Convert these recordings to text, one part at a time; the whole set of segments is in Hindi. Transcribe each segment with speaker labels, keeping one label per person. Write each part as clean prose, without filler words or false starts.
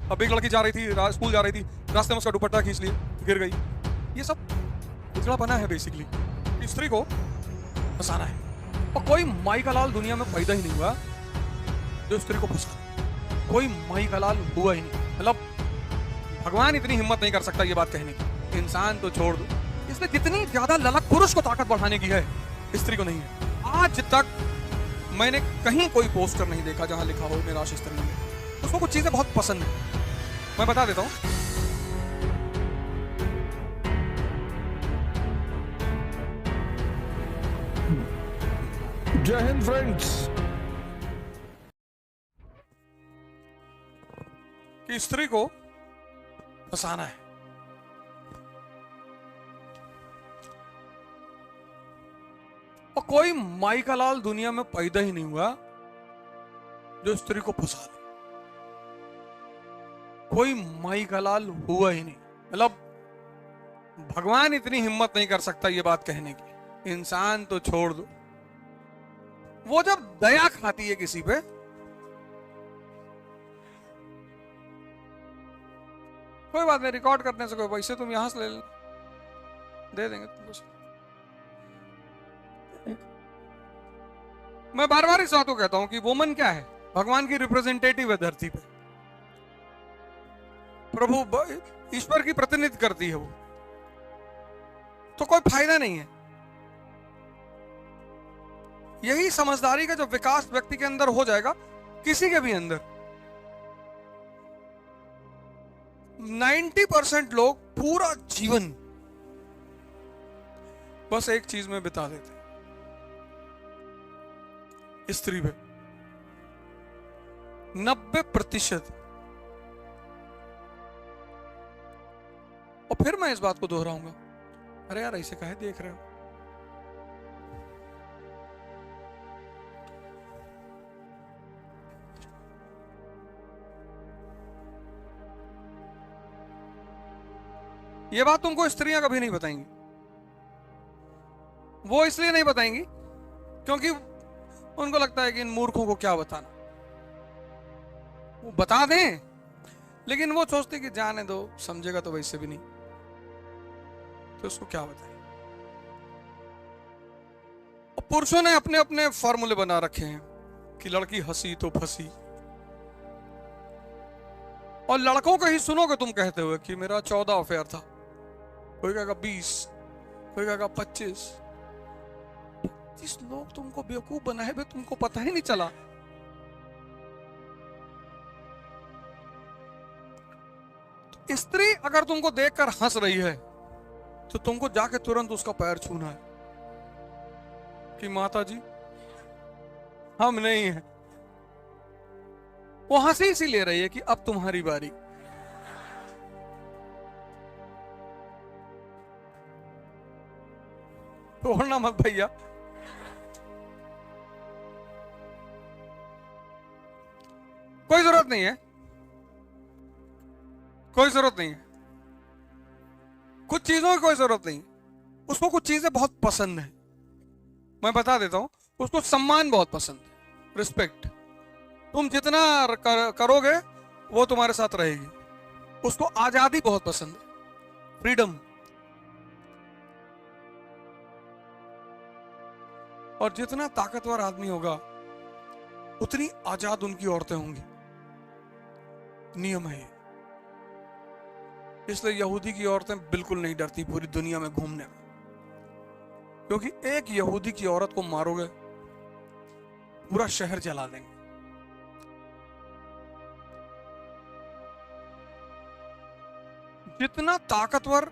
Speaker 1: अब एक लड़की जा रही थी, स्कूल जा रही थी, रास्ते में उसका दुपट्टा खींच लिया, गिर गई। ये सब उजड़ा बना है बेसिकली, स्त्री को फंसाना है। और कोई माई का लाल दुनिया में पैदा ही नहीं हुआ जो स्त्री को फंसा। कोई माई का लाल हुआ ही नहीं, मतलब भगवान इतनी हिम्मत नहीं कर सकता ये बात कहने की। इंसान तो छोड़ दो, इसमें जितनी ज्यादा ललक पुरुष को ताकत बढ़ाने की है, स्त्री को नहीं है। आज तक मैंने कहीं कोई पोस्टर नहीं देखा जहां लिखा हो निराश स्त्री है। उसको कुछ चीजें बहुत पसंद है, मैं बता देता हूं।
Speaker 2: जय हिंद फ्रेंड्स।
Speaker 1: कि स्त्री को फंसाना है। और कोई माई का लाल दुनिया में पैदा ही नहीं हुआ जो स्त्री को फंसा दे। कोई माई का लाल हुआ ही नहीं, मतलब भगवान इतनी हिम्मत नहीं कर सकता ये बात कहने की। इंसान तो छोड़ दो, वो जब दया खाती है किसी पे, कोई बात नहीं, रिकॉर्ड करने से कोई पैसे तुम यहां से ले दे देंगे तुमको। मैं बार बार इस बात को कहता हूं कि वुमन क्या है, भगवान की रिप्रेजेंटेटिव है धरती पे। प्रभु ईश्वर की प्रतिनिधित्व करती है वो, तो कोई फायदा नहीं है। यही समझदारी का जब विकास व्यक्ति के अंदर हो जाएगा, किसी के भी अंदर 90% लोग पूरा जीवन बस एक चीज में बिता देते, स्त्री पे 90%। और फिर मैं इस बात को दोहराऊंगा, अरे यार ऐसे काहे देख रहे हो? ये बात तुमको स्त्रियां कभी नहीं बताएंगी। वो इसलिए नहीं बताएंगी क्योंकि उनको लगता है कि इन मूर्खों को क्या बताना। वो बता दें, लेकिन वो सोचते कि जाने दो, समझेगा तो वैसे भी नहीं, तो उसको क्या बताएं। और पुरुषों ने अपने अपने फॉर्मूले बना रखे हैं कि लड़की हंसी तो फंसी। और लड़कों को ही सुनोगे तुम कहते हुए कि मेरा 14 अफेयर था, कोई कहेगा 20, कोई कहेगा 25। लोग तुमको बेवकूफ बनाए हुए, तुमको पता ही नहीं चला। तो स्त्री अगर तुमको देखकर हंस रही है तो तुमको जाके तुरंत उसका पैर छूना है कि माता जी हम नहीं है। वो हंसी इसी ले रही है कि अब तुम्हारी बारी। तोड़ना मत भैया। कोई जरूरत नहीं है, कोई जरूरत नहीं है, कुछ चीजों की कोई जरूरत नहीं। उसको कुछ चीजें बहुत पसंद है, मैं बता देता हूं। उसको सम्मान बहुत पसंद है, रिस्पेक्ट। तुम जितना करोगे वो तुम्हारे साथ रहेगी। उसको आजादी बहुत पसंद है, फ्रीडम। और जितना ताकतवर आदमी होगा उतनी आजाद उनकी औरतें होंगी, नियम है ये। इसलिए यहूदी की औरतें बिल्कुल नहीं डरती पूरी दुनिया में घूमने में, क्योंकि एक यहूदी की औरत को मारोगे पूरा शहर जला देंगे। जितना ताकतवर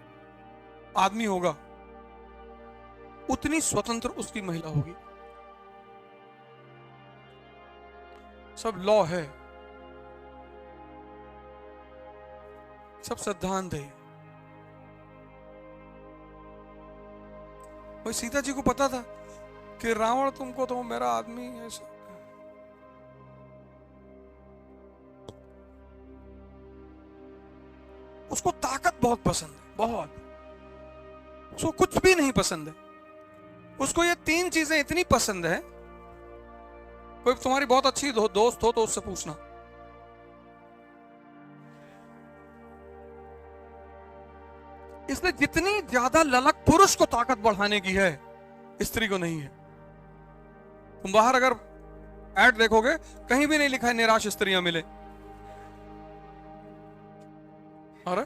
Speaker 1: आदमी होगा उतनी स्वतंत्र उसकी महिला होगी। सब लॉ है, सब सिद्धांत है। वही सीता जी को पता था कि रावण तुमको तो मेरा आदमी ऐसा। उसको ताकत बहुत पसंद है, बहुत। उसको कुछ भी नहीं पसंद है, उसको ये 3 चीजें इतनी पसंद है। कोई तुम्हारी बहुत अच्छी दोस्त हो तो उससे पूछना, इसलिए जितनी ज्यादा ललक पुरुष को ताकत बढ़ाने की है, स्त्री को नहीं है। तुम बाहर अगर ऐड देखोगे, कहीं भी नहीं लिखा है निराश स्त्रियां मिले। अरे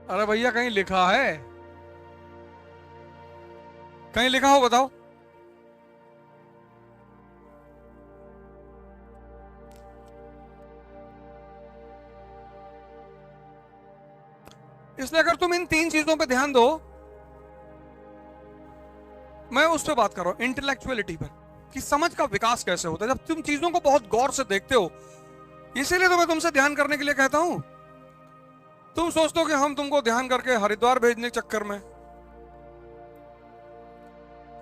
Speaker 1: अरे भैया, कहीं लिखा है? कहीं लिखा हो बताओ। इसलिए अगर तुम इन 3 चीजों पे ध्यान दो, मैं उस पर बात कर रहा हूं, इंटेलेक्चुअलिटी पर, कि समझ का विकास कैसे होता है जब तुम चीजों को बहुत गौर से देखते हो। इसीलिए तो मैं तुमसे ध्यान करने के लिए कहता हूं। तुम सोचते हो कि हम तुमको ध्यान करके हरिद्वार भेजने के चक्कर में,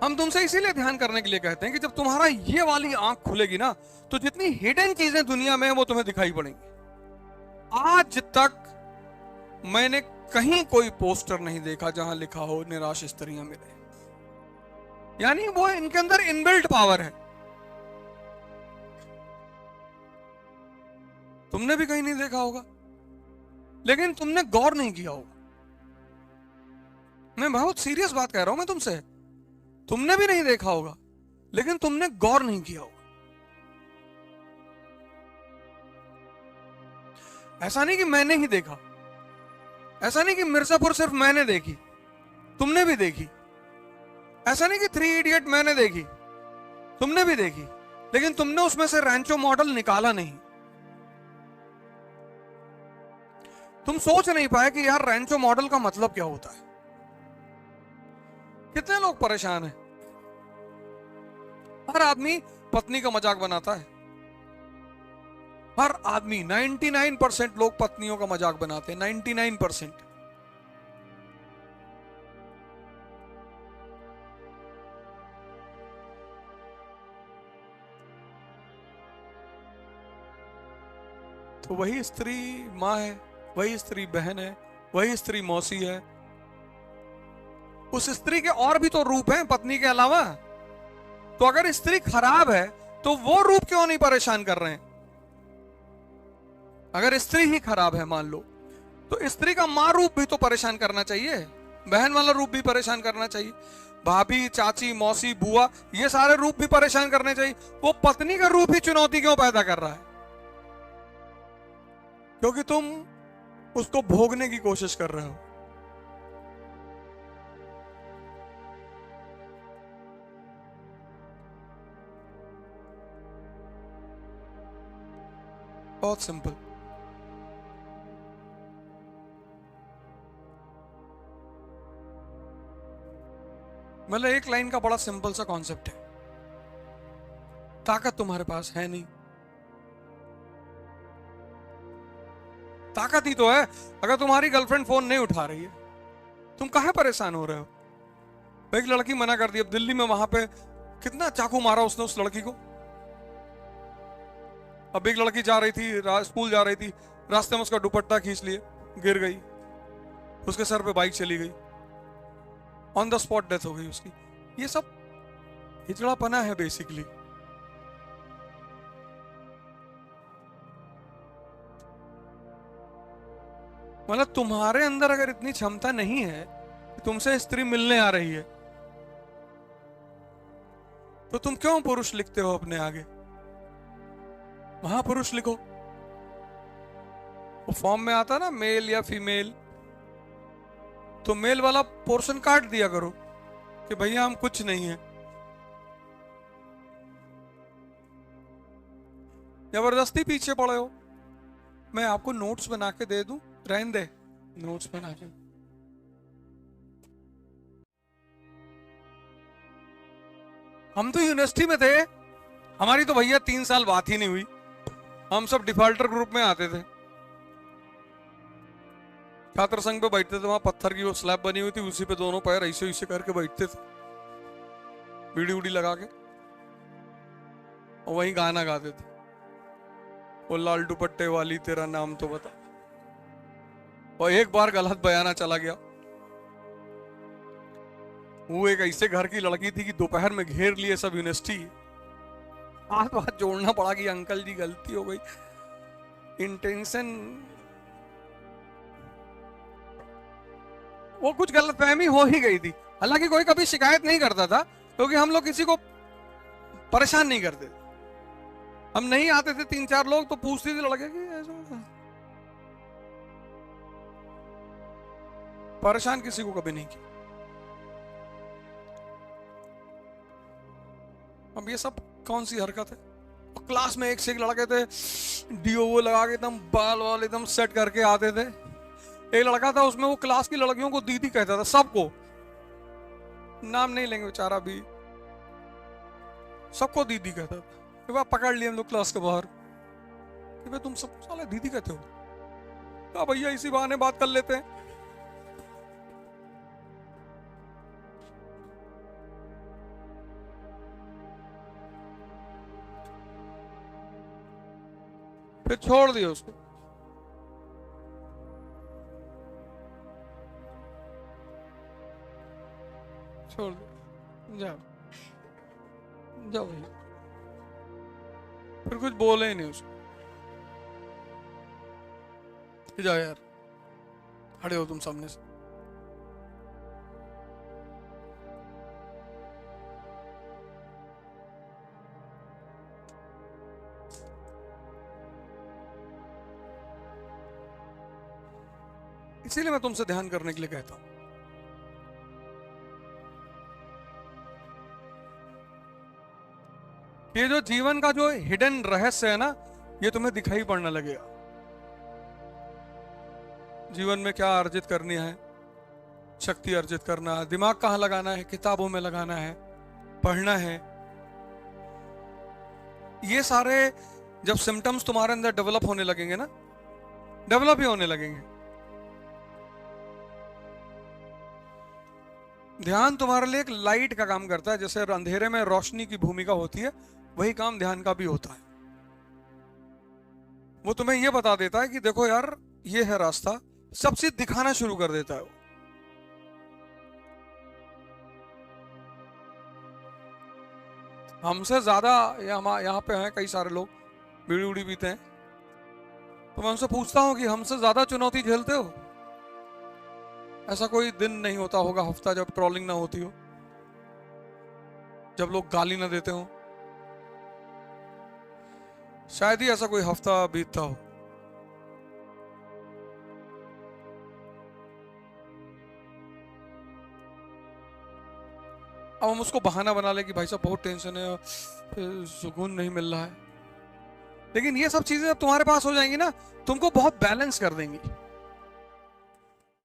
Speaker 1: हम तुमसे इसीलिए ध्यान करने के लिए कहते हैं कि जब तुम्हारा ये वाली आंख खुलेगी ना, तो जितनी हिडन चीजें दुनिया में वो तुम्हें दिखाई पड़ेंगी। आज तक मैंने कहीं कोई पोस्टर नहीं देखा जहां लिखा हो निराश स्त्रियां मिले। यानी वो इनके अंदर इनबिल्ट पावर है। तुमने भी कहीं नहीं देखा होगा, लेकिन तुमने गौर नहीं किया होगा। मैं बहुत सीरियस बात कह रहा हूं मैं तुमसे। तुमने भी नहीं देखा होगा, लेकिन तुमने गौर नहीं किया होगा। ऐसा नहीं कि मैंने ही देखा, ऐसा नहीं कि मिर्जापुर सिर्फ मैंने देखी, तुमने भी देखी। ऐसा नहीं कि 3 इडियट मैंने देखी, तुमने भी देखी, लेकिन तुमने उसमें से रैंचो मॉडल निकाला नहीं। तुम सोच नहीं पाए कि यार रैंचो मॉडल का मतलब क्या होता है। कितने लोग परेशान हैं। हर आदमी पत्नी का मजाक बनाता है। हर आदमी 99% लोग पत्नियों का मजाक बनाते हैं। 99%। तो वही स्त्री मां है, वही स्त्री बहन है, वही स्त्री मौसी है। उस स्त्री के और भी तो रूप हैं पत्नी के अलावा। तो अगर स्त्री खराब है तो वो रूप क्यों नहीं परेशान कर रहे हैं? अगर स्त्री ही खराब है मान लो, तो स्त्री का मां रूप भी तो परेशान करना चाहिए, बहन वाला रूप भी परेशान करना चाहिए, भाभी, चाची, मौसी, बुआ, ये सारे रूप भी परेशान करने चाहिए। वो पत्नी का रूप ही चुनौती क्यों पैदा कर रहा है? क्योंकि तुम उसको भोगने की कोशिश कर रहे हो। बहुत सिंपल। मतलब एक लाइन का बड़ा सिंपल सा कॉन्सेप्ट है। ताकत तुम्हारे पास है नहीं। ताकत ही तो है। अगर तुम्हारी गर्लफ्रेंड फोन नहीं उठा रही है, तुम काहे परेशान हो रहे हो? एक लड़की मना कर दी। अब दिल्ली में वहां पे कितना चाकू मारा उसने उस लड़की को। अब एक लड़की जा रही थी, स्कूल जा रही थी, रास्ते में उसका दुपट्टा खींच लिए, गिर गई, उसके सर पे बाइक चली गई, ऑन द स्पॉट डेथ हो गई उसकी। ये सब हिजड़ापना है बेसिकली। मतलब तुम्हारे अंदर अगर इतनी क्षमता नहीं है कि तुमसे स्त्री मिलने आ रही है, तो तुम क्यों पुरुष लिखते हो अपने आगे? महापुरुष लिखो। वो फॉर्म में आता ना मेल या फीमेल, तो मेल वाला पोर्शन काट दिया करो कि भैया हम कुछ नहीं है। जबरदस्ती पीछे पड़े हो। मैं आपको नोट्स बना के दे दूं, रहने दे नोट्स बना के। हम तो यूनिवर्सिटी में थे, हमारी तो भैया 3 साल बात ही नहीं हुई। हम सब डिफॉल्टर ग्रुप में आते थे, छात्र संघ पे बैठते थे। वहां पत्थर की वो स्लैब बनी हुई थी, उसी पे दोनों पैर ऐसे ऐसे करके बैठते थे, बीड़ी उड़ी लगा के, और वही गाना गाते थे, वो लाल दुपट्टे वाली तेरा नाम तो बता। और एक बार गलत बयाना चला गया, वो एक ऐसे घर की लड़की थी कि दोपहर में घेर लिए सब यूनिवर्सिटी। हाथ हाथ जोड़ना पड़ा कि अंकल जी गलती हो गई, इंटेंशन, वो कुछ गलतफहमी हो ही गई थी। हालांकि कोई कभी शिकायत नहीं करता था, क्योंकि हम लोग किसी को परेशान नहीं करते। हम नहीं आते थे 3-4 लोग तो पूछते थे लड़के कि ऐसा, परेशान किसी को कभी नहीं किया। अब ये सब कौन सी हरकत है। और क्लास में एक से एक लड़के थे डीओ लगा के एकदम बाल वाल एकदम सेट करके आते थे। एक लड़का था उसमें वो क्लास की लड़कियों को दीदी कहता था, सबको, नाम नहीं लेंगे बेचारा भी, सबको दीदी कहता था। एक बार पकड़ लिए हम लोग क्लास के बाहर कि भाई तुम सब साले दीदी कहते हो। कहा भैया इसी बहाने बात कर लेते हैं। फिर छोड़ दिया उसको। छोड़ दो, जाओ जाओ भैया। फिर कुछ बोले ही नहीं उसको, जाओ यार, खड़े हो तुम सामने से। इसीलिए मैं तुमसे ध्यान करने के लिए कहता हूं। ये जो जीवन का जो हिडन रहस्य है ना, ये तुम्हें दिखाई पड़ने लगेगा। जीवन में क्या अर्जित करनी है, शक्ति अर्जित करना है, दिमाग कहां लगाना है, किताबों में लगाना है, पढ़ना है। ये सारे जब सिम्टम्स तुम्हारे अंदर डेवलप होने लगेंगे ना, डेवलप ही होने लगेंगे। ध्यान तुम्हारे लिए एक लाइट का काम करता है, जैसे अंधेरे में रोशनी की भूमिका होती है, वही काम ध्यान का भी होता है। वो तुम्हें यह बता देता है कि देखो यार ये है रास्ता, सब चीज दिखाना शुरू कर देता है वो। हमसे ज्यादा यहाँ पे हैं कई सारे लोग बीड़ी उड़ी पीते हैं, तो मैं उनसे पूछता हूं कि हमसे ज्यादा चुनौती झेलते हो? ऐसा कोई दिन नहीं होता होगा, हफ्ता, जब ट्रोलिंग ना होती हो, जब लोग गाली ना देते हो। शायद ही ऐसा कोई हफ्ता बीतता हो। अब हम उसको बहाना बना ले कि भाई साहब बहुत टेंशन है, सुकून नहीं मिल रहा है। लेकिन ये सब चीजें जब तुम्हारे पास हो जाएंगी ना, तुमको बहुत बैलेंस कर देंगी।